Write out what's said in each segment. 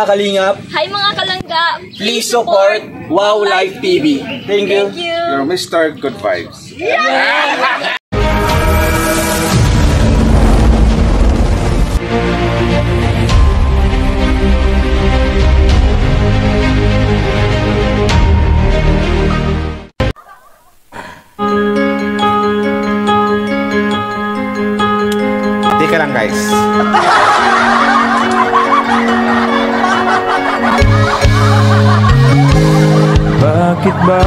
Kalingap, Hi mga kalangga! please support Wow Life TV. Thank you. You're Mr. Good Vibes. Teka lang guys. Bakit ba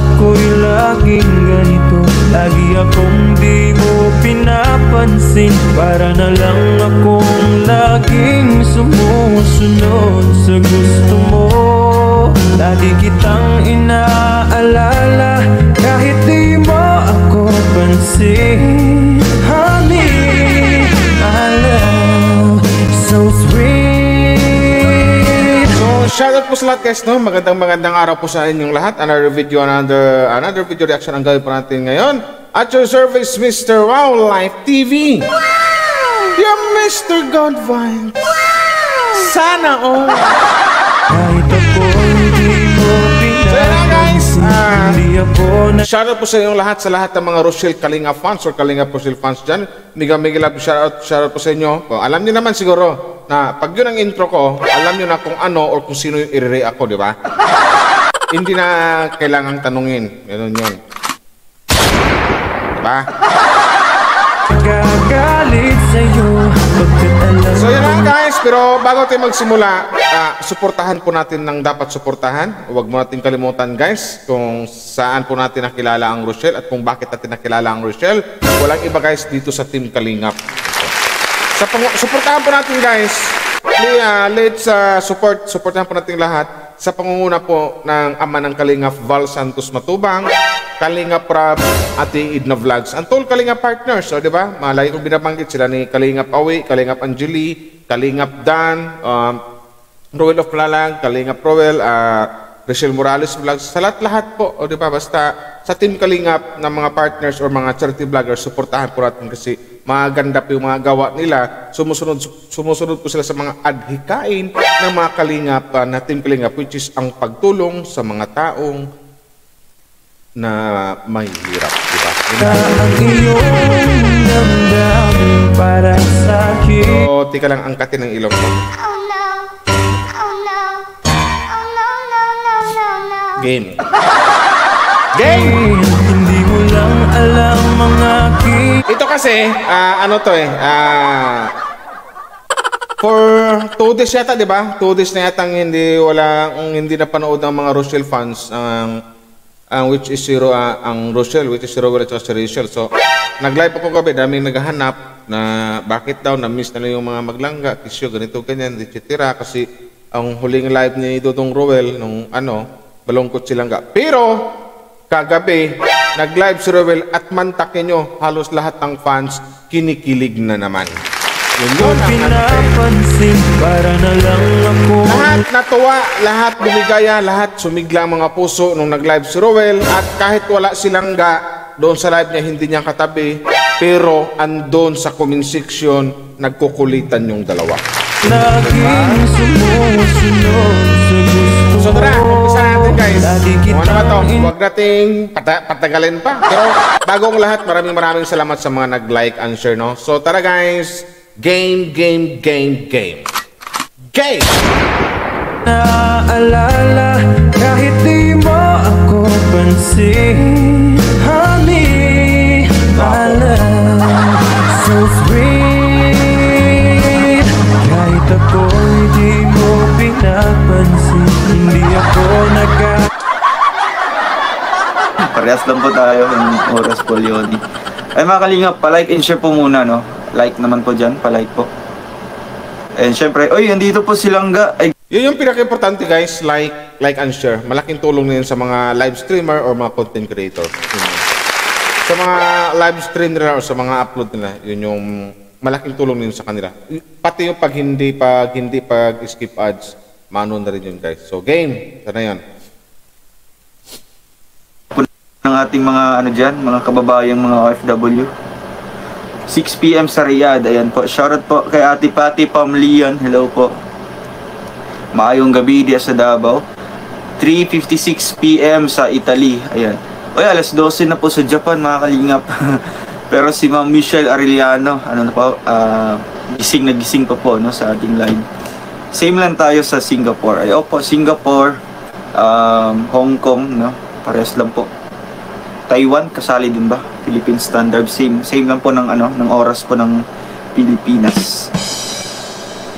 ako'y laging ganito? Lagi akong di mo pinapansin. Para na lang akong laging sumusunod sa gusto mo. Lagi kitang inaalala kahit di mo ako pansin. Honey, my love, so sweet. Shoutout po sa lahat guys, no? Magandang araw po sa inyong lahat. Another video reaction ang gawin po natin ngayon. At your service, Mr. Wow Life TV. Wow! You're Mr. God Vibes. Wow! Sana all. Kahit ako'y di mo guys, hindi ako na... shoutout po sa inyong lahat, sa lahat ng mga Rochelle Kalinga fans or Kalinga Rochelle fans dyan. Mega love, shoutout po sa inyo. Alam niyo naman siguro na pag yun ang intro ko, alam nyo na kung ano or kung sino yung i-react ko, di ba? Hindi na kailangang tanungin. Ganun yun. Diba? Gagalit sa'yo pagkat alam. So yun lang guys, pero bago tayo magsimula, suportahan po natin ng dapat suportahan. Huwag mo natin kalimutan guys kung saan po natin nakilala ang Rochelle at kung bakit natin nakilala ang Rochelle. Walang iba guys dito sa Team Kalingap. Suportahan po natin guys. Let's supportahan po natin lahat sa pangunguna po ng ama ng Kalingap, Val Santos Matubang, Kalingap Rab, Ate Edna Vlogs, ang tol Kalingap partners, so di ba? Malay kong binabanggit sila ni Kalingap Awi, Kalingap Angeli, Kalingap Dan, Roel of Lalang, Kalingap Roel, Rachel Morales Vlogs, sa lahat po, o di ba? Basta sa Team Kalingap ng mga partners or mga charity vloggers, suportahan po natin kasi maganda po yung mga gawa nila. Sumusunod po sila sa mga adhikain ng mga Kalingap na Team Kalingap, which is ang pagtulong sa mga taong na may hirap, diba? Ang iyong damdamin para sa'kin. So, tika lang, angkatin ng ilong ko. Game. Game! Hindi mo lang alam mga Ito kasi, ano to for 2 days yata, di ba? 2 days na yata hindi napanood ng mga Rochelle fans, which is ang Rochelle, which is si Roel at si Rachel. So, nag-live ako gabi, daming naghahanap na bakit daw na-miss na yung mga maglangga, kisyo, ganito, ganyan, etc. Kasi ang huling live ni Dodong Roel, nung balongkot silang ga. Pero, kagabi, nag-live si Roel at mantakin nyo, halos lahat ng fans kinikilig na naman. Yun pinapansin para na lang ako. Lahat natuwa, lahat bumigaya, lahat sumigla mga puso nung nag-live si Roel. At kahit wala silang ga doon sa live niya, hindi niya katabi, pero andon sa comment section, nagkukulitan yung dalawa. Laging sumusunod sa gusto. So tara, umpisa natin guys. Ano ba to? Huwag nating patagalin pa. Pero bago ang lahat, maraming salamat sa mga nag-like and share, no? So tara guys, game. Naalala kahit di mo ako pansin. Honey, my love, so sweet. Kahit ako'y di mo pinapansin, hindi ako Parehas lang po tayo ng oras po, Leonie. Ay mga Kalingap, palike and share po muna, no? Like naman po dyan, palike po. And syempre, andito po silang Yun yung pinaka-importante guys, like and share. Malaking tulong na yun sa mga live streamer or mga content creator. Sa mga live stream nila or sa mga upload nila, yun yung malaking tulong na yun sa kanila. Pati yung pag skip ads, maano na rin yun guys. So game, sana yun. Ng ating mga mga kababayang mga OFW. 6 PM sa Riyadh. Ayan po. Shoutout po kay Ate Patty Pamlian. Hello po. Maayong gabi diya sa Davao. 3:56 PM sa Italy. Ayan. Oy, alas 12 na po sa Japan, mga kalingap. Pero si Ma'am Michelle Arellano, ano na po, gising na gising pa po, no, sa ating live. Same lang tayo sa Singapore. Ay, opo, Singapore, Hong Kong, no, parehas lang po. Taiwan, kasali din ba? Philippine Standard, same lang po ng, ano, ng oras po ng Pilipinas.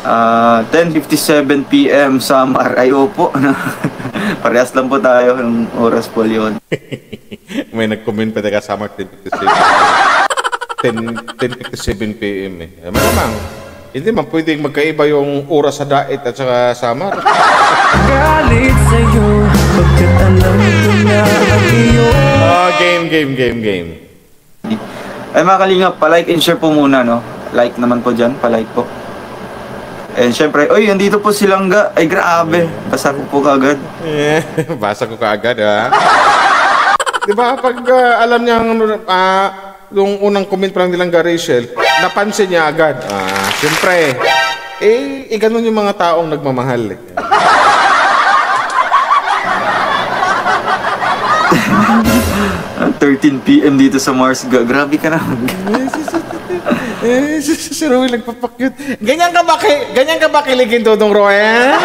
10:57 PM Samar. Ay, opo. Parehas lang po tayo ng oras po yun. May nag-comment pa tayo Samar 10:57 PM eh. Malamang, hindi man pwedeng magkaiba yung oras sa Dait at saka Samar. Galit sa'yo, pagkat alam ko na ang iyo. Game. Ay, mga kalingap, palike and share po muna, no? Like naman po dyan, palike po. And syempre, oy, andito po si Langga. Ay, grabe. Basa ko po kaagad. Basa ko kaagad, ha? Diba, pag alam niya yung unang comment pa lang nilang Rachel, napansin niya agad. Siyempre, ganun yung mga taong nagmamahal. 13 PM dito sa Mars. Grabe ka na. Si Roel nagpapakyut. Ganyan ka ba kiligin, Dodong Roel?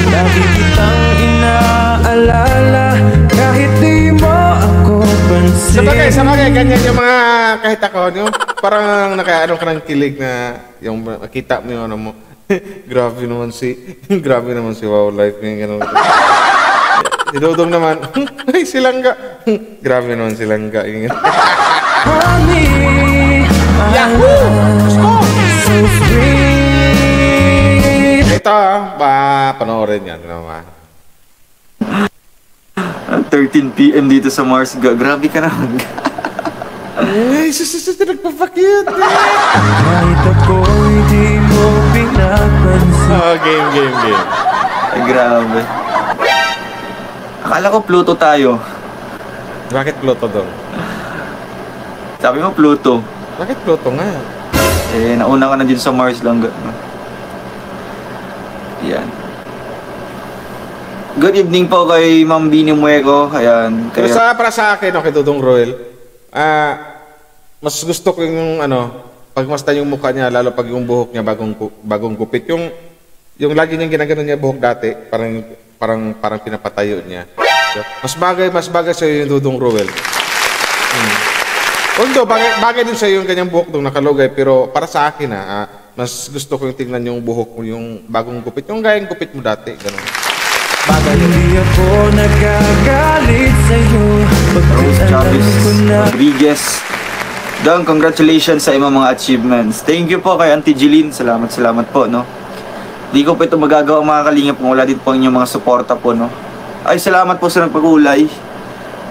Lagi kitang inaalala, kahit di mo ako pansin. Sabagay, ganyan yung mga kahit ako, yung parang nakaano ka ng kilig na yung makita mo yung ano mo. Grabe naman si Wow Life yung gano'n. Si Dodong naman, ay Silangga. Grabe naman Silangga yung gano'n. Yahoo! So sweet. Ito, panoorin yan naman. 13 PM dito sa Mars. Grabe ka na. Ay, nagpapakyut. Kahit ako'y di mo pinapansin. Game. Ay, grabe. Akala ko Pluto tayo. Bakit Pluto doon? Sabi mo Pluto. Bakit Pluto nga? Nauna ka na din sa Mars lang. Yan. Good evening po kay Ma'am Bini Mueco. Ayan. Pero para sa akin, kay Dodong Roel, mas gusto ko yung pagmasdan yung mukha niya, lalo pag yung buhok niya bagong gupit. Yung lagi niyang ginagano niya buhok dati, parang pinapatayo niya. So, mas bagay sa yung Dodong Roel. Although, bagay din sa yung kanyang buhok nung nakalugay, pero para sa akin mas gusto ko yung tingnan yung buhok mo, yung bagong gupit, yung gayang gupit mo dati, gano'n. Bagay yun. Hindi ako nagagalit sa'yo, Rose pagkat alam Chavez ko na. Rodriguez. Dong, congratulations sa imong mga achievements. Thank you po kay Auntie Jeline. Salamat po, no? Di ko po ito magagawa mga kalingap kung wala din po inyong mga suporta po, no? Ay, salamat po sa nagpag-ulay.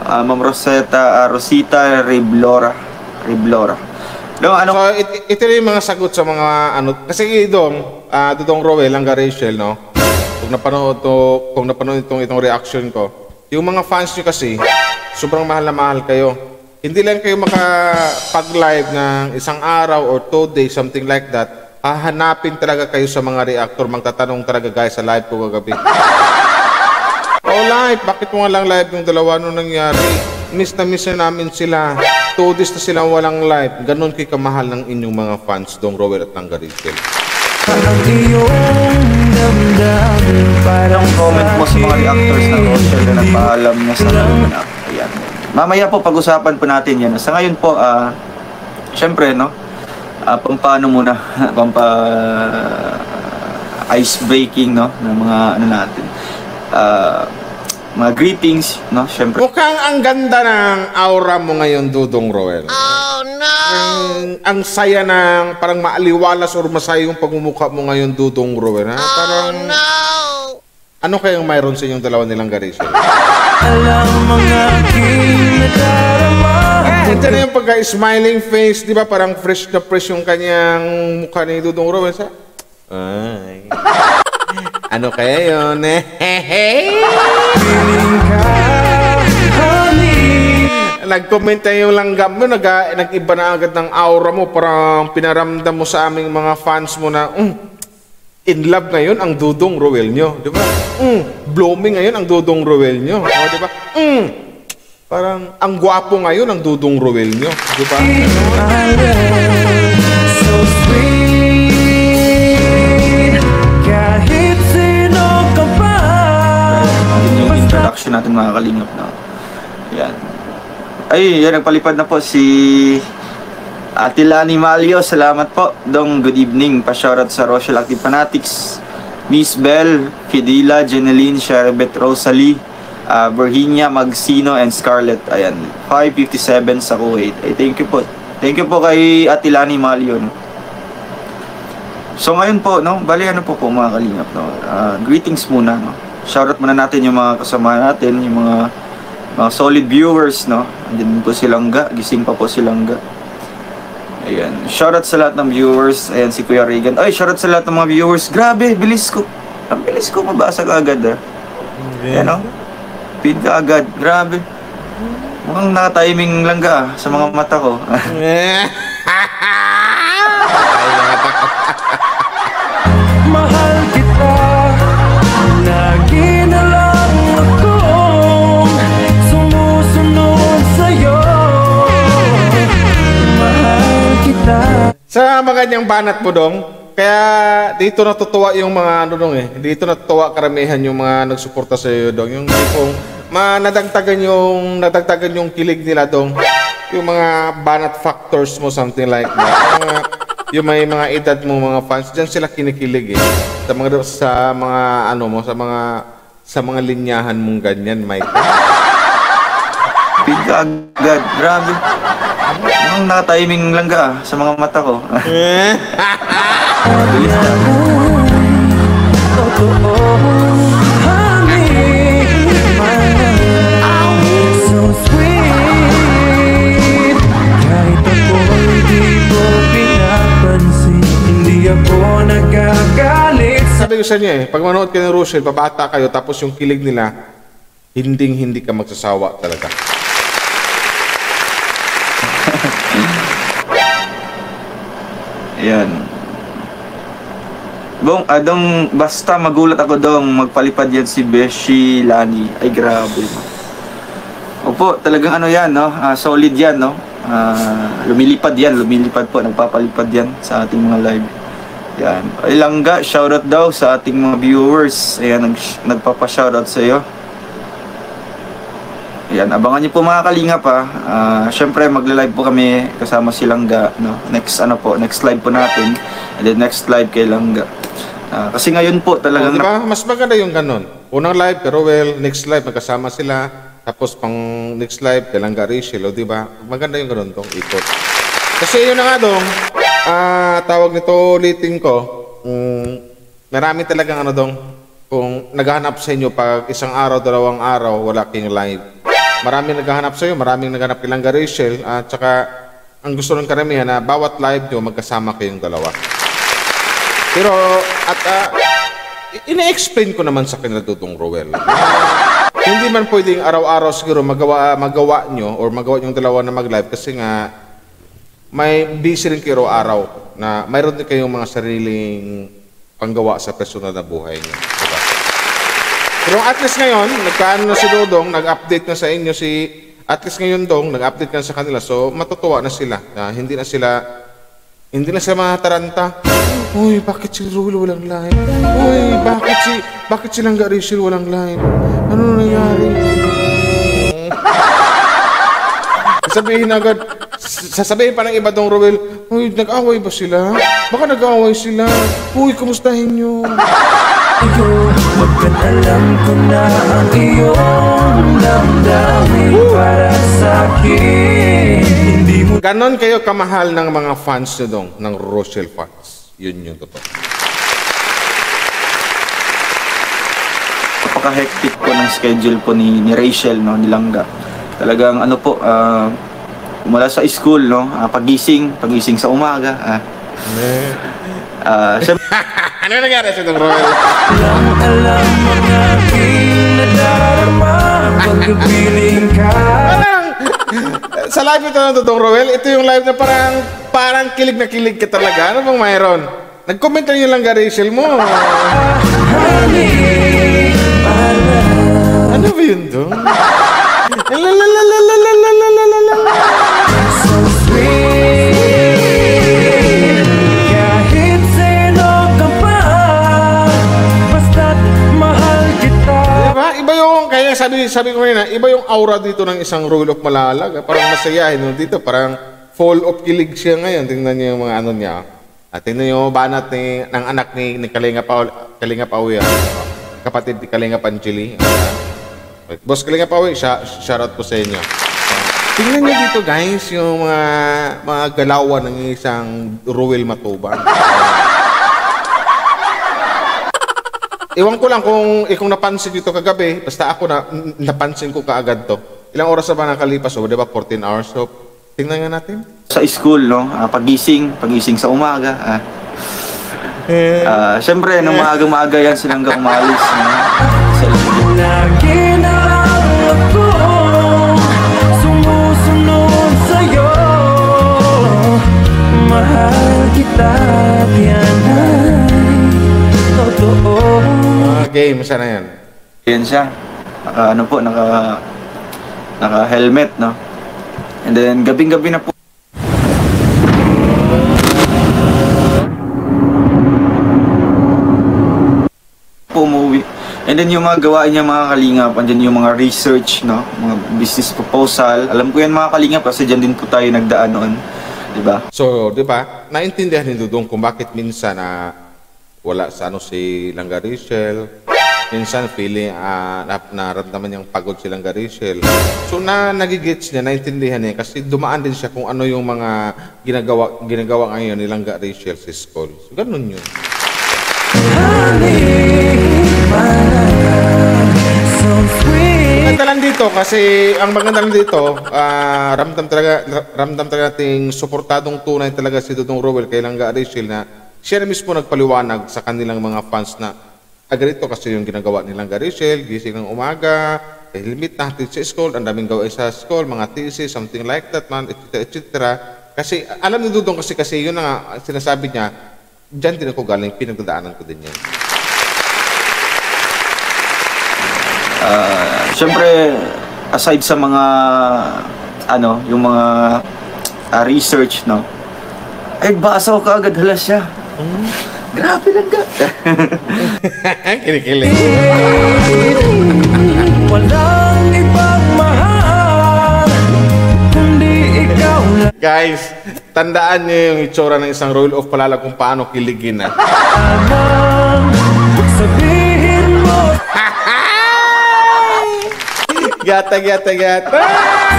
Ma'am Rosita Riblora. No, So, ito na yung mga sagot sa mga kasi Dodong Roel, Langga Rachel, no? Kung napanood itong reaction ko, yung mga fans nyo kasi, sobrang mahal na mahal kayo. Hindi lang kayo makapag-live ng isang araw or 2 days, something like that. Hahanapin talaga kayo sa mga reactor, magtatanong talaga guys sa live ko kagabi. Live, bakit mo nga lang live yung dalawa nung nangyari? Miss na namin sila. 2 days na silang walang live. Ganon kay kamahal ng inyong mga fans, Dong Roel at Langga Rachel. Ang iyong damdamin parang Anong comment mo sa mga reactors ng Rochelle na nagpaalam niya sa kanila? Ayan. Mamaya po pag-usapan po natin yan. Sa ngayon po, syempre, no? Pampano muna, ice breaking, no? Ng mga natin. Mga greetings, no? Syempre. Mukhang ang ganda ng aura mo ngayon, Dodong Roel. Oh, no! Ang saya ng parang maaliwalas or masaya yung pagmumukha mo ngayon, Dodong Roel. Ha? Parang, no! Ano kayang mayroon sa inyong dalawa nilang Rachel? alam mga aking nadarama. Ito na yung pagka-smiling face, di ba? Parang fresh na fresh yung kanyang mukha ni Dodong Roel. Ay. Ano kaya yun? Feeling ka, honey. Nag-comment na yung langgam mo, nag-iba na agad ng aura mo, parang pinaramdam mo sa aming mga fans mo na, in love ngayon ang Dudong Roel nyo, di ba? Blooming ngayon ang Dudong Roel nyo, di ba? Parang ang gwapo ngayon ang Dudong Roel nyo, di ba? So sweet, kahit sino ka pa. Yun yung introduction natin mga kalingap na. Yan. Ay, yan, nagpalipad na po si Ate Lani Malio. Salamat po. Dong, good evening. Pa-shoutout sa Rochelle Active Fanatics. Miss Bell, Fidila, Jeneline, Sherbet, Rosalie, Virginia, Magsino, and Scarlett. Ayan, 557 sa Kuwait. Ay, thank you po. Thank you po kay Ate Lani Malio. No? So ngayon po, no, bali ano po mga kalingap, no? Greetings muna, no? Shoutout muna natin yung mga kasama natin, yung mga solid viewers, no? Andyan po si Langga, gising pa po si Langga. Ayan, shoutout sa lahat ng viewers. Ayan, si Kuya Regan. Ay, shoutout sa lahat ng mga viewers. Grabe, bilis ko. Ang bilis ko mabasa agad, Ayan, no? Feed ka agad. Grabe. Mukhang naka-timing Langga, sa mga mata ko. Mahal kita, lagi na lang akong sumusunod sa'yo. Mahal kita. Sa mga ganyang banat mo, Dong, kaya dito natutuwa yung mga ano, Dong, dito natutuwa karamihan yung mga nagsuporta sa iyo, Dong. Yung tipong nadagdagan yung kilig nila, Dong. Yung mga banat factors mo, something like that. Yung may mga edad mo, mga fans, diyan sila kinikilig sa mga ano mo, sa mga linyahan mong ganyan, Mike. Feed ka agad. Grabe. Mukhang naka-timing Langga, sa mga mata ko. Bilis na. So sweet, kahit ako'y di mo pinapansin, hindi ako nagagalit. Sabi ko sa inyo pag manood kayo ng Rochelle, babata kayo, tapos yung kilig nila, hindi ka magsasawa talaga. Ayan. Adong, basta magulat ako dong, magpalipad yan si Beshi Lani. Ay, grabe. Opo, talagang ano yan, no? Solid yan, no? Lumilipad po, nagpapalipad yan sa ating mga live. Yan. Ay, Langga, shoutout daw sa ating mga viewers. Ayan, nagpapa-shoutout sa iyo. Ayan, abangan niyo po mga kalingap, syempre magla-live po kami kasama si Langga, no? Next live po natin. And then next live kay Langga. Kasi ngayon po talagang diba? Mas maganda yung ganun. Unang live kay Roel, next live magkasama sila, tapos pang next live kay Langga Rachel, diba? Maganda yung ganun tong ikot. Kasi yun na nga, Dong, tawag nito ulitin ko, marami talagang ano, Dong, kung naghahanap sa inyo pag isang araw, dalawang araw, wala kayong live. Maraming naghahanap sa iyo, maraming naghahanap kay Langga Rachel, at saka ang gusto ng karamihan na bawat live nyo magkasama kayong dalawa. Pero, ine-explain ko naman sa kanila, Dudong Roel. Hindi man pwedeng araw-araw siguro magawa nyo or magawa yung dalawa na mag-live kasi nga may busy rin kayo araw na mayroon din kayong mga sariling panggawa sa personal na buhay nyo. Diba? Pero at least ngayon, nagkaano na si Dudong, nag-update na sa inyo at least ngayon, Dong, nag-update na sa kanila. So, matutuwa na sila. Hindi na sila mataranta. Uy, bakit si Roel walang live? Uy, bakit si Langga Rachel walang live? Ano nangyari? Sasabihin pa ng iba, Dong Roel, uy, nag-away ba sila? Baka nag-away sila. Uy, kumustahin nyo? Pagkat alam ko na ang iyong damdamin para sa'kin. Hindi mo Ganon kayo kamahal ng mga fans nyo, Dong, ng Rochelle fans. Yun yung totoo. napaka-hectic po ng schedule po ni Rachel, no, ni Langga. Talagang ano po, mula sa school, no, pagising sa umaga. Ano nangyari sa itong Roel? alam ang aking nadarama pagkapiling ka. Sa live ito ng Dudong Roel, ito yung live na parang kilig na kilig ka talaga. Ano bang mayroon? Nag-comment lang yung langga Rachel mo. Ano ba yun doon? So sweet. Kahit sino ka pa, basta't mahal kita. Diba? Iba yung, kaya sabi ko na, iba yung aura dito ng isang Royal of Malalag. Parang masayahin no? Dito, parang full of kilig siya ngayon. Tingnan niyo yung mga ano niya. At tingnan niyo yung banat ng anak ni Kalinga Pawi. Kapatid ni Kalinga Panchili. Boss Kalinga Pawi, shoutout po sa inyo. Tingnan niyo dito guys, yung mga galawan ng isang Royal Matubang. Iwan ko lang kung napansin dito kagabi, basta ako napansin ko kaagad to. Ilang oras na ba nakalipas? So, di ba 14 hours? So, tingnan nga natin. Sa school, no? Pagising sa umaga. Siyempre, nung maaga-maaga yan silang umalis. Lagi na lang ako sumusunod sa'yo. Mahal kita at yan ay totoo. Game, sana yan. Yan siya. Naka-helmet, no? And then, gabing-gabi na po. Umuwi. And then yung mga gawain niya mga kalingap, andyan yung mga research, no? Mga business proposal. Alam ko yan mga kalingap kasi dyan din po tayo nagdaan noon. Diba? So, di ba? Naintindihan ni Dudong kung bakit minsan wala sa si Langga Rachel. Minsan feeling naramdaman niyang pagod si Langga Rachel. So nagigits niya, naintindihan niya kasi dumaan din siya kung ano yung mga ginagawa ngayon ni Langga Rachel sa school. So ganun yun. Maganda lang dito kasi ang maganda lang dito, ramdam talaga nating suportadong tunay talaga si Dudong Rowell kay Langga Rachel na siya na mismo nagpaliwanag sa kanilang mga fans na ganito kasi yung ginagawa ni Langga Rachel, gising ng umaga, helmet natin sa school, ang daming gawain sa school, mga thesis, something like that man, etc. Kasi alam ni Dudong kasi yun nga sinasabi niya, dyan din ako galing, pinagdadaanan ko din yan. Siyempre, aside sa mga yung mga research, no? Ay, basa ko kaagad halas siya. Grabe lang ka. Kinikilig. Walang ibang mahal kundi ikaw lang. Guys, tandaan niyo yung itsura ng isang Royal of Malalag kung paano kiligin na. Sabihin mo Gata.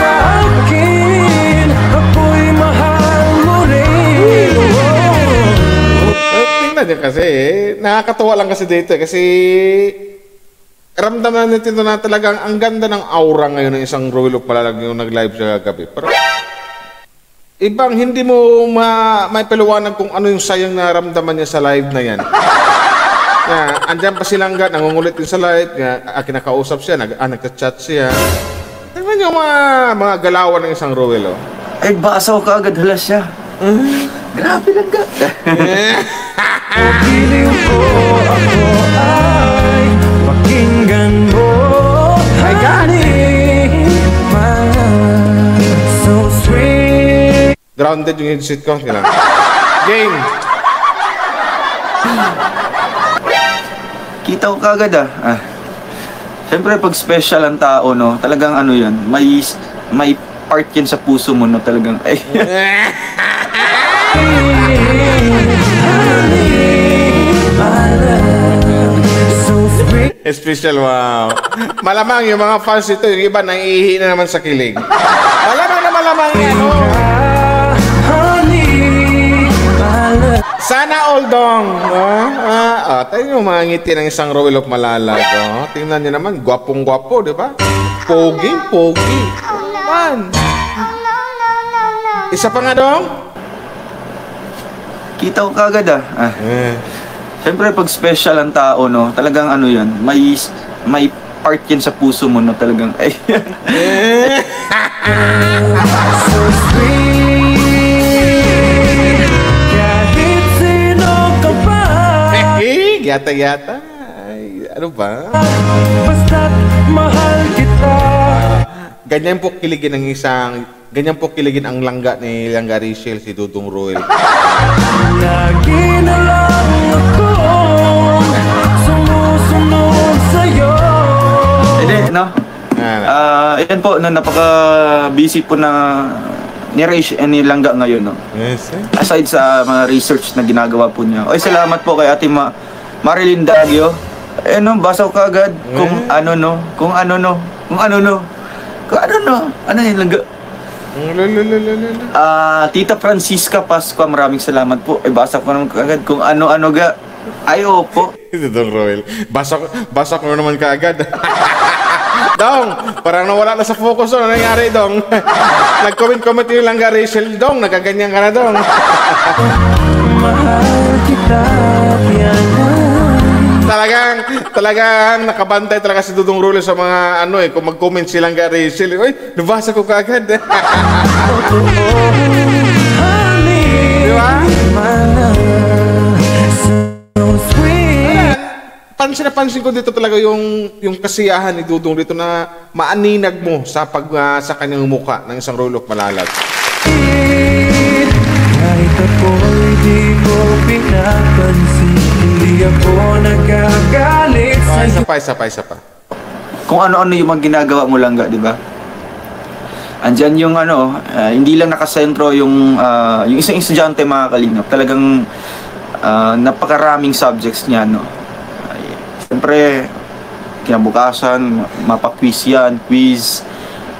sa akin, ako'y mahal mo rin. Tingnan niyo kasi, nakakatuwa lang kasi dito kasi ramdaman natin na talagang ang ganda ng aura ngayon ng isang Royal of Malalag yung nag-live siya kagabi. Pero ibang hindi mo may paliwanag kung ano yung sayang na ramdaman niya sa live na yan. Andyan pa si Langga, nangungulit din sa live, kinakausap siya, nagchat siya. Tingnan niyo mga galawan ng isang Royal. Oh. Ay, basa ko kaagad halas siya. Grabe lang ka. Piling ko ako ay pakinggan mo. I got it. So sweet. Grounded yung headset ko. Game. Kita ko kagad Siyempre pag special ang tao, no, talagang yan, may part yan sa puso mo, no, talagang Special, wow. Malamang yung mga fans ito, yung iba naiihi na naman sa kilig. Malamang yan, oh. Sana all dong. Tayo yung mga ngiti ng isang Royal of Malalag. Tingnan nyo naman, gwapong-gwapo, di ba? Pogi. Man. Isa pa nga dong. kita ko kagad Siyempre pag special ang tao, no, talagang yan, may part yan sa puso mo, no, talagang So sweet. Kahit sino ka yata. Ay, ano ba? Basta't mahal kita. Ganyan po kiligin ang langga ni Langga Rachel, si Dudong Roel. Lagi na lang ako sumusunod sa'yo. Hindi, no? Ayan po, no, napaka-busy po na ni Langga ngayon, no? Yes, eh. Aside sa mga research na ginagawa po niya. Oy, salamat po kay Ate Marilyn Dagio. Eh, no, basaw ka agad. Kung ano, ano yung Langga? Tita Francisca Pascua, maraming salamat po. Eh, basa ko naman kaagad kung ano-ano ga. Ay, opo. Dudong Roel. Basa ko naman kaagad. Dong, parang nawala na sa focus. Ano nangyari, Dong? Nag-comment yung Langga Rachel, Dong. Nagkaganyan ka na, Dong. Mahal kita, Talagang nakabantay talaga si Dudong Roel sa mga kung mag-comment si Langga Rachel. Uy, nabasa ko kaagad. Di ba? Pansin ko dito talaga yung kasiyahan ni Dudong dito na maaninag mo sa kanyang mukha ng isang Roel of Malalag. Kahit ako'y di ko pinapansin, hindi ako nagagalit sa'yo. Isa pa. Kung ano-ano yung mga ginagawa mo, Langga, di ba? Andyan yung hindi lang nakasentro yung isang estudyante, mga kalingap. Talagang napakaraming subjects niya, no? Siyempre, kinabukasan, mapa-quiz yan, quiz.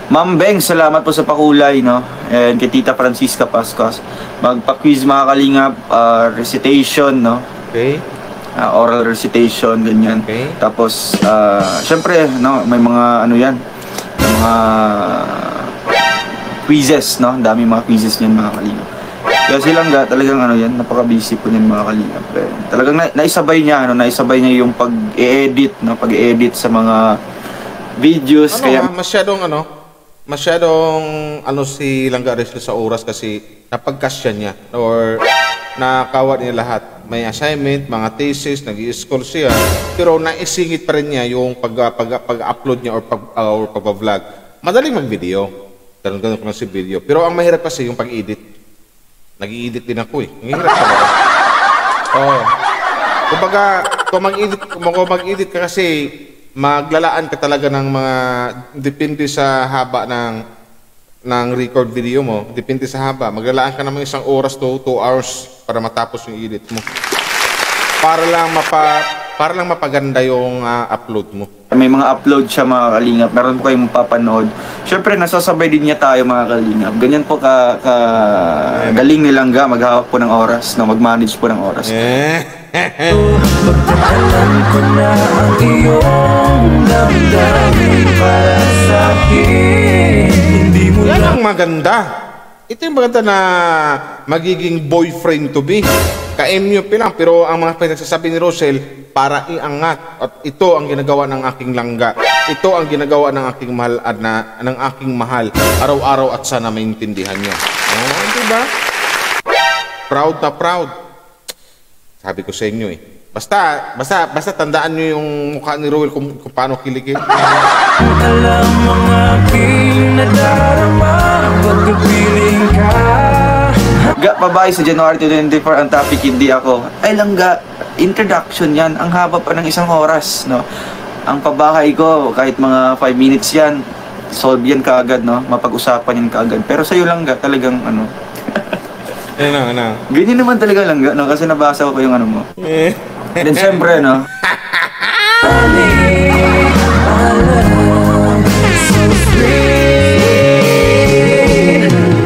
Ma'am Beng, salamat po sa pakulay, no? And kay Tita Francisca Pascas. Magpa-quiz, mga kalingap, recitation, no? Okay. Oral recitation, ganyan. Okay. Tapos, siyempre, no, may mga mga quizzes, no? Dami mga quizzes niyan, mga kalingap. Kaya silang talagang napaka-busy po niyan, mga kalingap. Talagang naisabay niya yung pag-e-edit, no? Pag-e-edit sa mga videos. Masyadong si Langga Rachel sa oras kasi napagkasya niya or nakawat niya lahat. May assignment, mga thesis, nag-i-school siya, pero naisingit pa rin niya yung pag-upload niya or pag-vlog. Madaling mag-video. Ganun ko lang si video. Pero ang mahirap kasi yung pag-edit. Nag-i-edit din ako eh. Ang hirap talaga. Oo. Kumbaga, kung mag-edit ka kasi, maglalaan ka talaga ng mga, depende sa haba ng record video mo, depende sa haba. Maglalaan ka ng 1 oras to 2 hours para matapos yung edit mo. Para lang mapaganda yung upload mo. May mga upload siya, mga kalingap. Meron po kayong mapapanood. Siyempre, nasasabay din niya tayo, mga kalingap. Ganyan po galing ni Langga maghawak po ng oras, no? Mag-manage po ng oras. Alam ko na ang iyong damdamin para sa'kin. Hindi mo Yan ang maganda. Ito yung maganda na magiging boyfriend to be. Ka-MU lang, pero ang mga pinagsasabi ni Rosel, para iangat. At ito ang ginagawa ng aking Langga. Ito ang ginagawa ng aking mahal ng aking mahal. Araw-araw at sana maintindihan niya. Oh, diba? Proud na proud. Sabi ko sa inyo eh. Basta tandaan niyo yung mukha ni Roel kung paano kiligin. alam ang aking nadarama pagkapiling ka. Babae sa January 24 ang topic, hindi ako. Ay, Langga, introduction yan. Ang haba pa ng 1 oras, no? Ang pabahay ko, kahit mga 5 minutes yan, solve yan kaagad, no? Mapag-usapan yan kaagad. Pero sa'yo, Langga, talagang ganyan naman talaga, Langga, no? Kasi nabasa ko yung mo. Then, siyempre, no?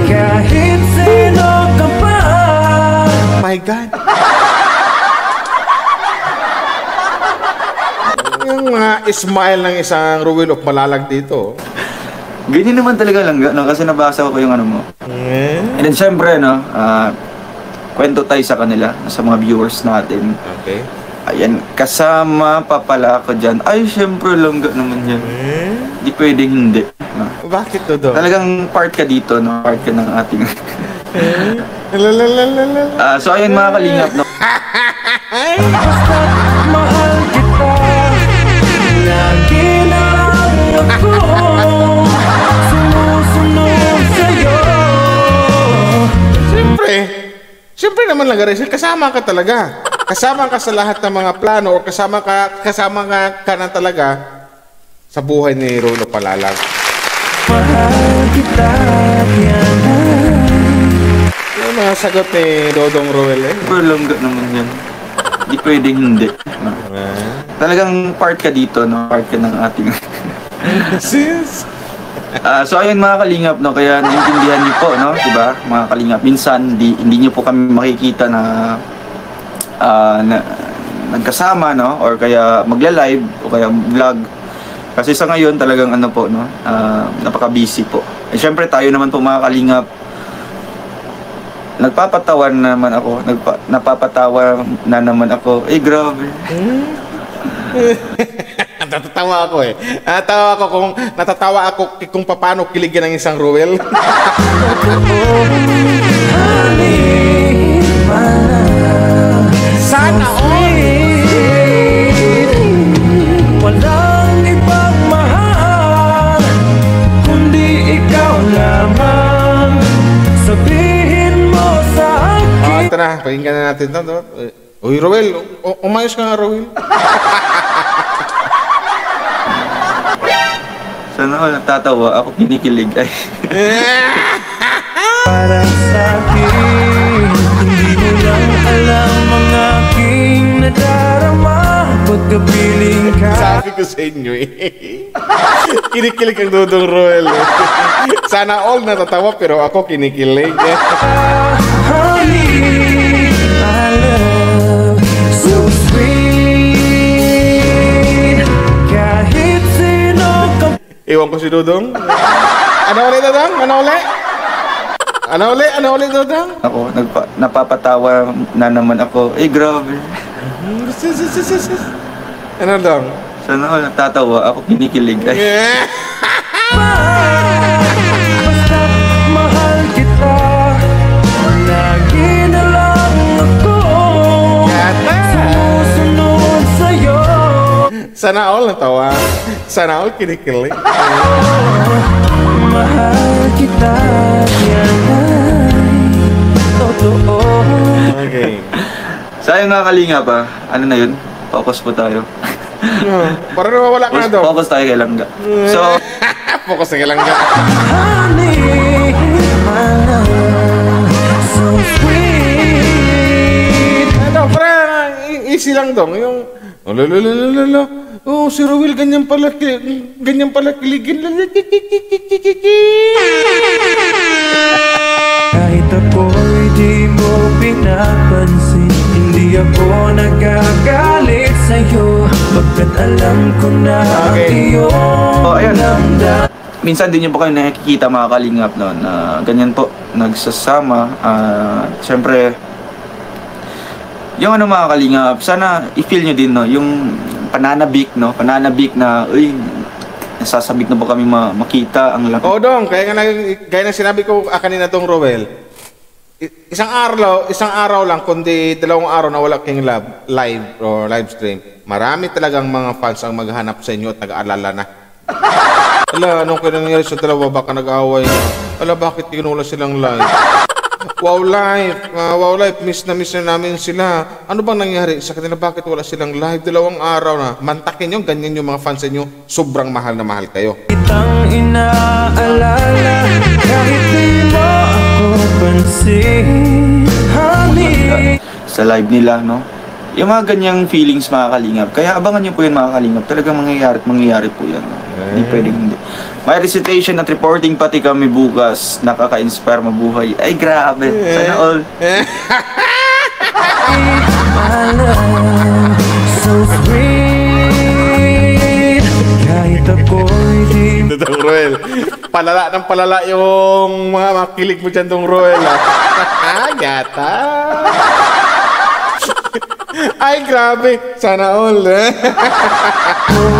Kahit sino ka pa. Oh my God. Yung smile ng isang Roel of Malalag dito. Ganyan naman talaga, Langga, no? Kasi nabasa ko yung mo. And then, siyempre, no? Kwento tayo sa kanila, sa mga viewers natin. Okay. Ayan, kasama pa pala ako dyan. Ay, siyempre, Langga naman yan. Di pwedeng hindi. No? Bakit to do? Talagang part ka dito, no? Part ka ng ating... So, ayun, mga kalingap, no? Basta't mahal naman lang, Rachel, kasama ka talaga. Kasama ka sa lahat ng mga plano o kasama ka na talaga sa buhay ni Rolo Palalag. Mahal kita, Yung mga sagot ni Dodong Roel eh. Super langga naman yan. Di pwedeng hindi. No? Talagang part ka dito, no? Part ka ng ating... Sis! So ayun mga kalingap, no, kaya naiintindihan niyo po, no, 'di ba? Mga kalingap, minsan hindi niyo po kami makikita na nagkasama, no, or kaya magla-live o kaya vlog. Kasi sa ngayon talagang ano po, no, napaka-busy po. Eh syempre tayo naman po mga kalingap, napapatawa na naman ako. Eh grabe. Natatawa ako eh. Natatawa ako kung paano kiligin ng isang Ruel. Sana all. walang ibang mahal kundi ikaw lamang. Sabihin mo sa akin. Ito na, pakinggan na natin ito. Uy, Ruel, umayos ka nga, Ruel. Sana all natatawa, ako kinikilig. Ay. Para sa akin, hindi mo lang alam ang aking nadarama pagkapiling ka. Sabi ko sa inyo eh. Kinikilig ang Dodong Roel. Sana all natatawa pero ako kinikilig. Honey, my love, so sweet. Kahit sino ka. Ewan ko si Dodong. Ano ulit, Dodong? Ano ulit, Dodong? Ako, napapatawa na naman ako. Eh grabe. Ano, Dodong? Sana all natatawa, ako kinikilig. Ay. Basta't mahal kita, lagi na lang ako sumusunod sa'yo. Sana all natawa. Sana all kinikilig. Mahal kita, yan ay totoo. Okay. Sayang nga kalinga pa. Ano na yun? Focus po tayo. Para nawawala ka na, Dong. Focus tayo kay Langga. So, Focus na lang ka. Honey, my love, so sweet. Ano, para easy lang, Dong. Yung, oh, si Ruel, ganyan pala kiligin. Kahit ako'y di mo pinapansin, hindi ako nagagalit sa'yo, pagkat alam ko na ang Okay. iyong ayun. damdamin. minsan din nyo ba kayo nakikita mga kalingap, no, na ganyan po, nagsasama. Siyempre, yung ano mga kalingap, sana i-feel nyo din, no, yung pananabik, no, pananabik na, uy, nasasabik na ba kami makita ang laki. Oo, Dong. Kaya na sinabi ko kanina tong Roel. Isang araw lang, kundi 2 araw na wala kayong live or live stream. Marami talagang mga fans ang maghanap sa inyo at nag-aalala na. Ala, anong kaya nangyari sa dalawa? Baka nag-aaway na. Ala, bakit kinula silang live? Wow life, miss na namin sila. Ano bang nangyari sa kanila? Bakit wala silang live? 2 araw na. Mantakin nyo, ganyan yung mga fans inyo. Sobrang mahal na mahal kayo. Kitang inaalala, kahit di mo ako pansin, honey. Sa live nila, no, yung mga ganyang feelings mga kalingap. Kaya abangan nyo po yun mga kalingap. Talagang mangyayari po yan, no? Hindi pwedeng hindi. May recitation at reporting pati kami bukas. Nakaka-inspire mabuhay. Ay grabe, sana all. My love, so sweet. Kahit ako'y di mo. Dong Roel, palala ng palala yung mga makilig mo dyan, Dong Roel. Gata. Ay, grabe. Sana all.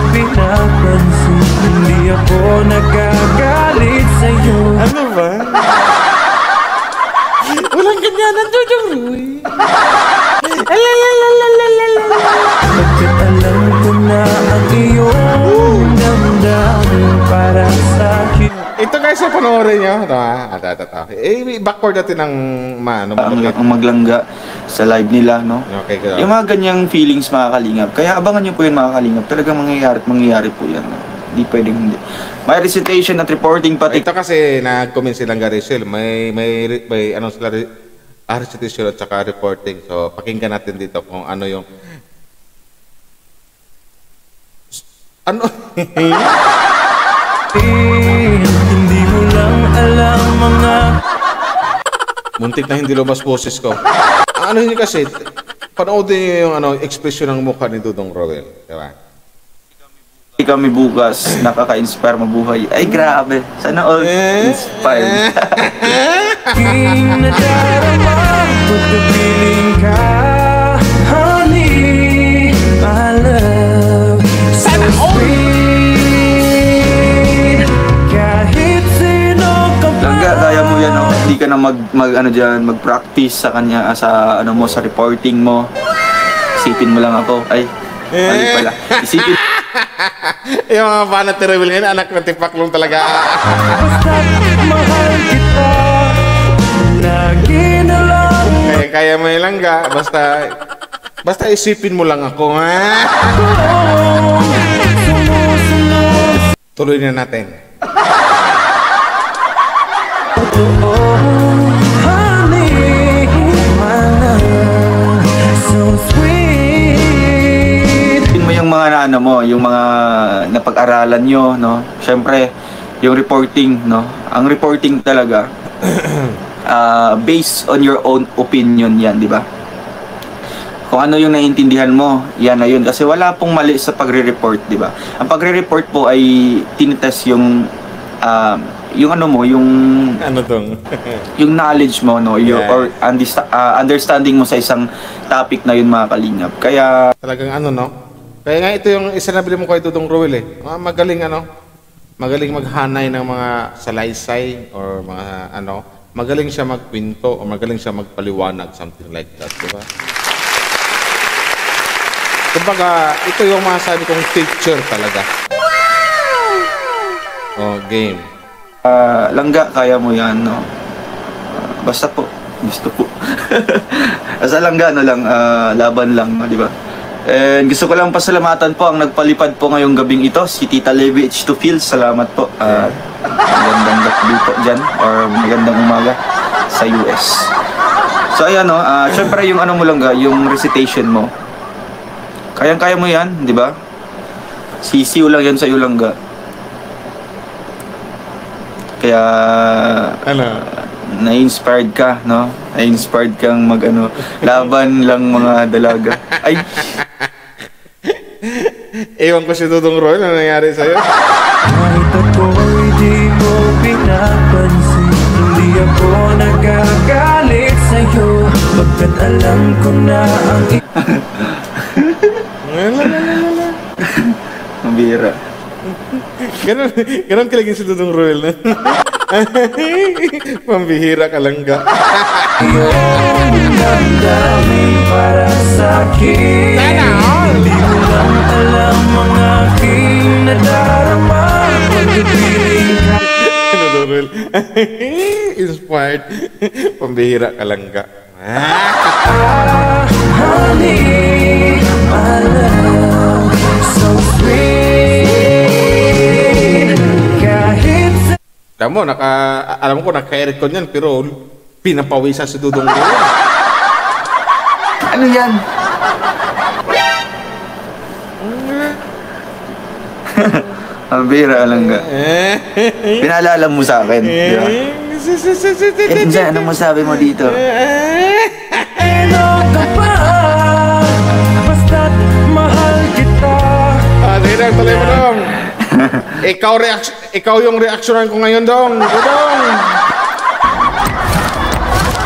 Pinapansin, hindi ako nagagalit sa'yo. Ano ba? Walang ganyanan, Dong Roel. Pagkat alam ko na ang iyong damdamin para sa'kin. Ito guys, panoorin nyo. Ito ha. Backward natin ng ang maglangga sa live nila, no? Okay, good. Yung mga ganyang feelings, mga kalingap. Kaya abangan nyo po yun, mga kalingap. Talagang mangyayari po yan. No? Hindi pwedeng hindi. May recitation at reporting pati. Ito kasi nag-comment silang Garicel. May ano sila, recitation at saka reporting. So, pakinggan natin dito kung ano yung... Ano? Hindi mo lang alam mga Muntik na hindi lumabas boses ko. Ano yun kasi, panoodin niyo yung ekspresyon ng mukha ni Dudong Roel. Diba? Kami bukas, nakaka-inspire mabuhay. Ay, grabe. Sana all inspired. aking nadarama pagkapiling ka, honey, my love. Sana all kahit sino ka pa. Langga, kaya mo yan, no? Hindi ka na mag-practice sa kanya, sa reporting mo. Isipin mo lang ako. Ay, mali pala. Isipin Yung mga banat ni Roel ngayon, anak na tipaklong talaga. basta't mahal kita, lagi na lang Kaya mo yung langga, basta isipin mo lang ako, ha? sumusunod. Tuloy na natin. Honey, my love, so sweet. mo yung mga yung mga napag-aralan nyo, no? Siyempre, yung reporting, no? Ang reporting talaga, based on your own opinion yan, di ba? Kung ano yung naiintindihan mo, yan na yun. Kasi wala pong mali sa pagre-report, di ba? Ang pagre-report po ay tinitest yung Ano tong? yung knowledge mo, no? Yeah. Or understanding mo sa isang topic na yun, mga kalingap. Kaya Talagang no? Kaya nga ito yung isa na bili mo kay Dudong Roel eh. Magaling magaling maghanay ng mga salaysay or mga magaling siya magkwento o magaling siya magpaliwanag, something like that, di ba? Kumbaga, ito yung masasabi kong teacher talaga. Oh, game. langga, kaya mo yan, no? Basta po, gusto po. Basta langga, laban lang, no, di ba? And gusto ko lang pasalamatan po ang nagpalipad po ngayong gabing ito, si Tita Levi H2 Fields. Salamat po. Magandang gabi po dyan, or magandang umaga sa US. So ayan, no, syempre yung mo langga, yung recitation mo. Kayang-kaya mo yan, di ba? Sisiw lang yan sa iyo langga. Kaya na-inspired ka, no? Na-inspired kang laban lang mga dalaga. Ay! Ewan ko si Dudong Roel, ano nangyari sa'yo? Kahit ako'y di mo pinapansin, hindi ako nagagalit sa'yo, pagkat alam ko na ang Ang bira. Ganon kilagin si Dudong Roel na. Pambihira ka langga. iyong damdamin para sa'kin. Hindi mo lang alam ang aking nadarama pagkapiling ka. Dudong Roel. Inspired. Pambihira ka langga. Honey, my love, so sweet. Kahit Alam ko naka-aircon yan, pero pinapawisan si Dudong Roel. Ano yan? Ang bira langga. Pinaalala mo sa akin, di ba? Enza, anong masabi mo dito? ano ka pa, basta't mahal kita. Sige, tuloy mo dong. Ikaw yung reaksyonan ko ngayon dong. Dong.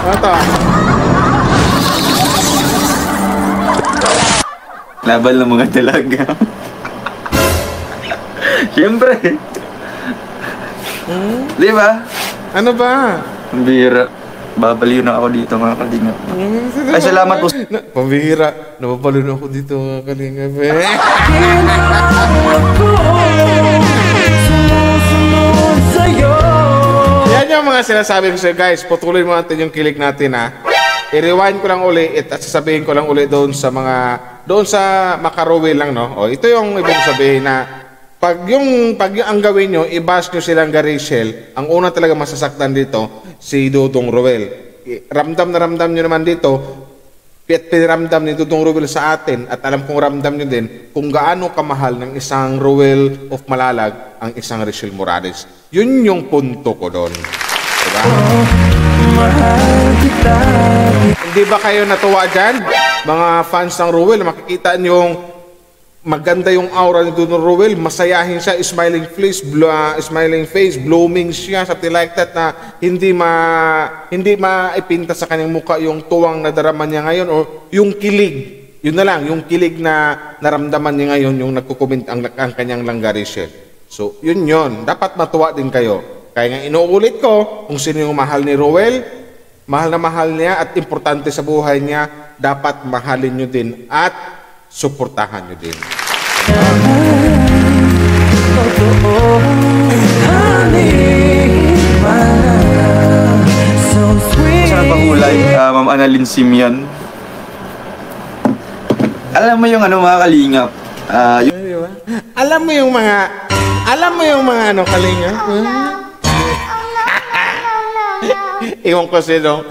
Ano? Laban ng mga dalaga. Siyempre. Di ba? Ano ba? Ang bira. Babaliw na ako dito, mga kalingap. Ay, salamat po. Pambihira. Napapalo na ako dito, mga kalingap. Ginawa ko, sumusunod sa'yo. mga sinasabi ko sa'yo, guys, patuloy mo natin yung kilig natin, ha. I-rewind ko lang uli at sasabihin ko lang uli doon sa Makarowil lang, no. O, ito yung ibig sabihin na pag yung ang gawin nyo, i-bash nyo silang Rachel, ang una talaga masasaktan dito, si Dudong Rowel. Ramdam na ramdam nyo naman dito, piniramdam ni Dudong Rowel sa atin, at alam kong ramdam nyo din kung gaano kamahal ng isang Rowel of Malalag ang isang Rachel Morales. Yun yung punto ko doon. Diba? Hindi ba kayo natuwa dyan? Mga fans ng Rowel, makikita nyo yung maganda yung aura ni Dudong Rowel, masayahin siya, smiling face, blooming siya, something like that, na hindi maipinta sa kanyang muka yung tuwang nadarama niya ngayon o yung kilig. Yun na lang, yung kilig na naramdaman niya ngayon, yung nagkukomment ang kanyang langgarisyon. So, yun. Dapat matuwa din kayo. Kaya nga inuulit ko, kung sino yung mahal ni Rowel, mahal na mahal niya at importante sa buhay niya, dapat mahalin nyo din at suportahan nyo din. Saan bang ulay, Ma'am Annalyn Simeon? Alam mo yung mga kalingap, Alam mo yung mga kalingap? Iwan ko sino.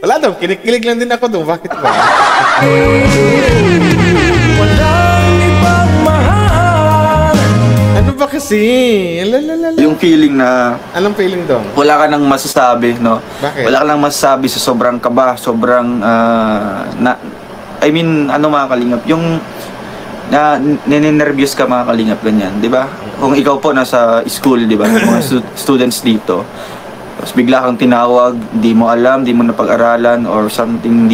Wala daw, kinikilig lang din ako doon. Bakit ba? Ano ba kasi? yung feeling na Anong feeling doon? wala ka nang masasabi, no? Bakit? Wala ka nang masasabi sa sobrang kaba, sobrang, mga kalingap, yung ninenervyos ka, mga kalingap, ganyan, di ba? Kung ikaw po nasa school, di ba, mga students dito, tapos bigla kang tinawag, di mo alam, di mo napag-aralan, or something,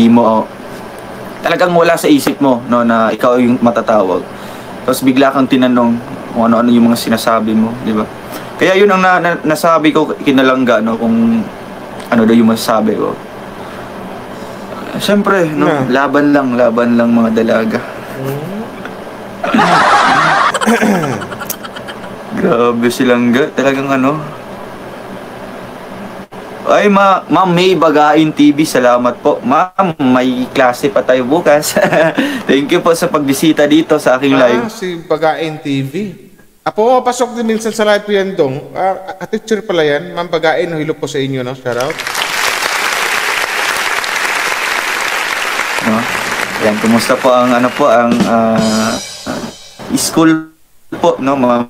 talagang wala sa isip mo, no, na ikaw yung matatawag. Tapos bigla kang tinanong kung ano-ano yung mga sinasabi mo, di ba? Kaya yun ang nasabi ko kinalangga, no, kung ano daw yung masasabi ko. Siyempre, no, laban lang mga dalaga. Grabe silang talagang Ay, Ma'am May Bagain TV, salamat po. Ma'am, may klase pa tayo bukas. Thank you po sa pagbisita dito sa aking live. Si Bagain TV. Apo, pasok din minsan sa live yan dong. Teacher pala yan. Ma'am Bagain, hilo po sa inyo, no? Shout out. No? Yan, kumusta po ang school po, no, Ma'am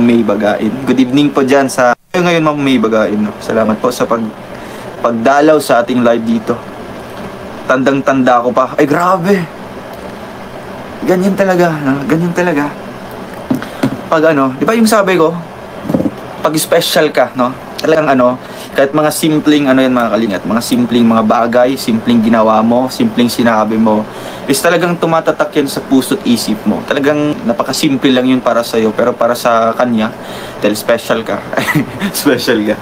May Bagain. Good evening po dyan sa ngayon, Ma'am May Bagain. No? Salamat po sa pagdalaw sa ating live dito. Tandang-tanda ko pa. Ay, grabe! Ganyan talaga. No? Ganyan talaga. Pag di ba yung sabi ko, pag special ka, no? Talagang kahit mga simpleng yan, mga kalingat, mga simpleng mga bagay, simpleng ginawa mo, simpleng sinabi mo, is talagang tumatatak yan sa puso't isip mo. Talagang napakasimple lang yun para sa'yo, pero para sa kanya, dahil special ka, special ka.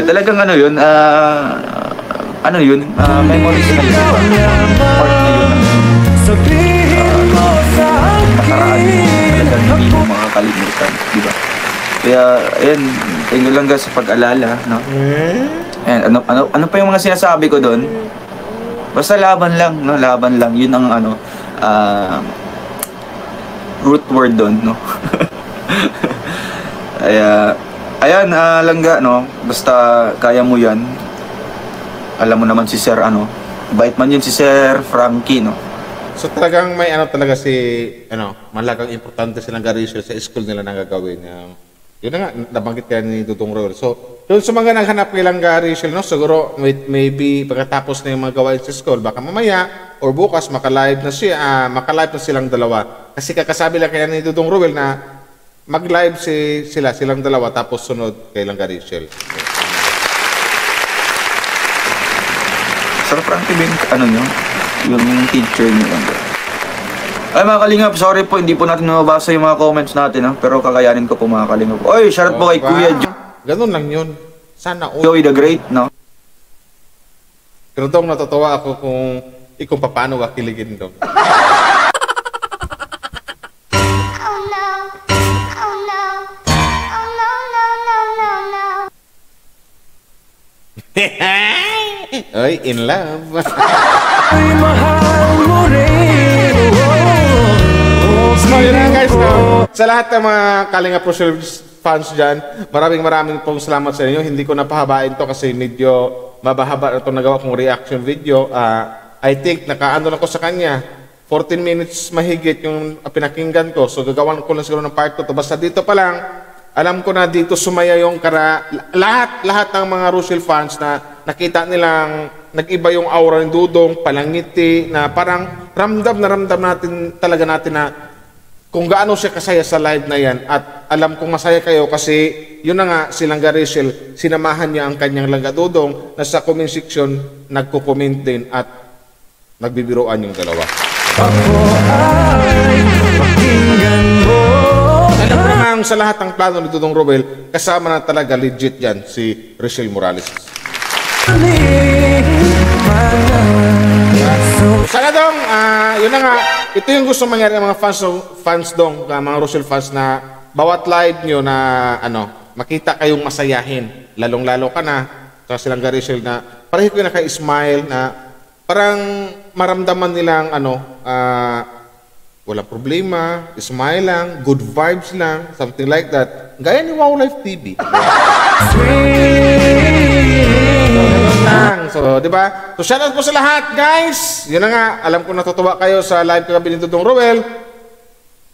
Talagang memories na yun. Part na yun. Nakaraan mo, talagang hindi mo makakalimutan, di ba? Kaya, ayan, thank you lang guys sa pag-alala, no? Ayan, ano pa yung mga sinasabi ko doon? Basta laban lang, no? Laban lang. Yun ang root word doon, no? Ayan, langga, no? Basta kaya mo yan. Alam mo naman si Sir, bait man yun si Sir Frankie, no? So talagang may talaga malagang importante silang garisyo sa school nila na gagawin. Yun na nga, nabanggit kaya ni Dudong Rowel. So, doon sa mga naghanap nilang garisyo, no? Siguro, maybe pagkatapos na yung mga gawain sa school, baka mamaya, or bukas, makalive na silang dalawa. Kasi kakasabi lang kaya ni Dudong Rowel na mag-live silang dalawa, tapos sunod kay Langga-Rachel. Sir Frankie ba yung teacher niyo lang. Ay mga kalingap, sorry po, hindi po natin mababasa yung mga comments natin, pero kakayanin ko po mga kalingap. Oy, shoutout po kay Kuya Ganun lang yun. Sana Joey the Great, no? Pero dong, natatawa ako kung paano kakiligin dong. Ay, in love. Ay, mahal mo rin. So, yun lang guys. No? Sa lahat ng mga Kalinga Rochelle fans dyan, maraming pong salamat sa inyo. Hindi ko napahabain to kasi medyo mabahaba na itong nagawa kong reaction video. I think nakaano lang ko sa kanya. 14 minutes mahigit yung pinakinggan ko. So, gagawan ko lang siguro ng part 2. Basta dito pa lang, alam ko na dito sumaya yung lahat ng mga Rochelle fans na nakita nilang nag-iba yung aura ng Dudong, palangiti, na parang ramdam natin na kung gaano siya kasaya sa live na yan. At alam kong masaya kayo kasi yun na nga si Langga Rachel, sinamahan niya ang kanyang Langga Dudong na sa comment section nagko-comment din at nagbibiroan yung dalawa. Ako ay pakinggan mo. Alam ko naman sa lahat ng plano ni Dudong Robel, kasama na talaga legit yan si Rachel Morales. Sana dong, yun na nga, ito yung gusto mangyari ng mga fans dong, mga Rochelle fans na bawat live nyo na makita kayong masayahin. Lalong-lalo ka na sa silang Rachel na pareho ko na kay-smile na parang maramdaman nilang walang problema, smile lang, good vibes lang, something like that. Gaya ni Wow Life TV. So, di ba? So, shoutout po sa lahat, guys! Yun na nga, alam ko natutuwa kayo sa live kagabi ni Dudong Roel.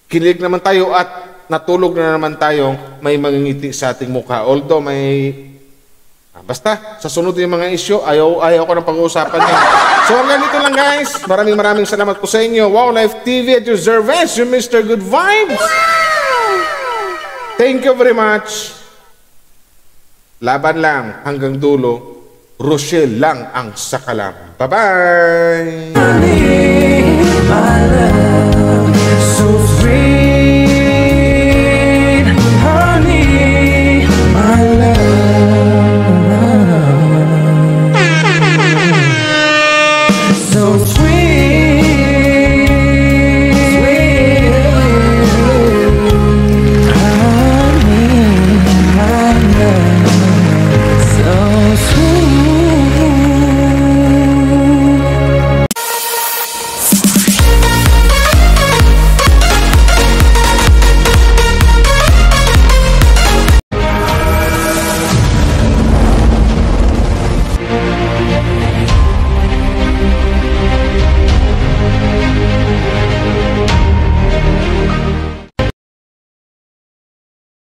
Kinilig naman tayo at natulog na naman tayo may mangingiti sa ating mukha. Although may... basta, sa sunod yung mga issue, ayaw ko ng pag-uusapan niya. So, hanggang dito lang, guys. Maraming salamat po sa inyo. Wow Life TV at your Zerves, your Mr. Good Vibes. Thank you very much. Laban lang hanggang dulo. Rochelle lang ang sakalam. Bye-bye!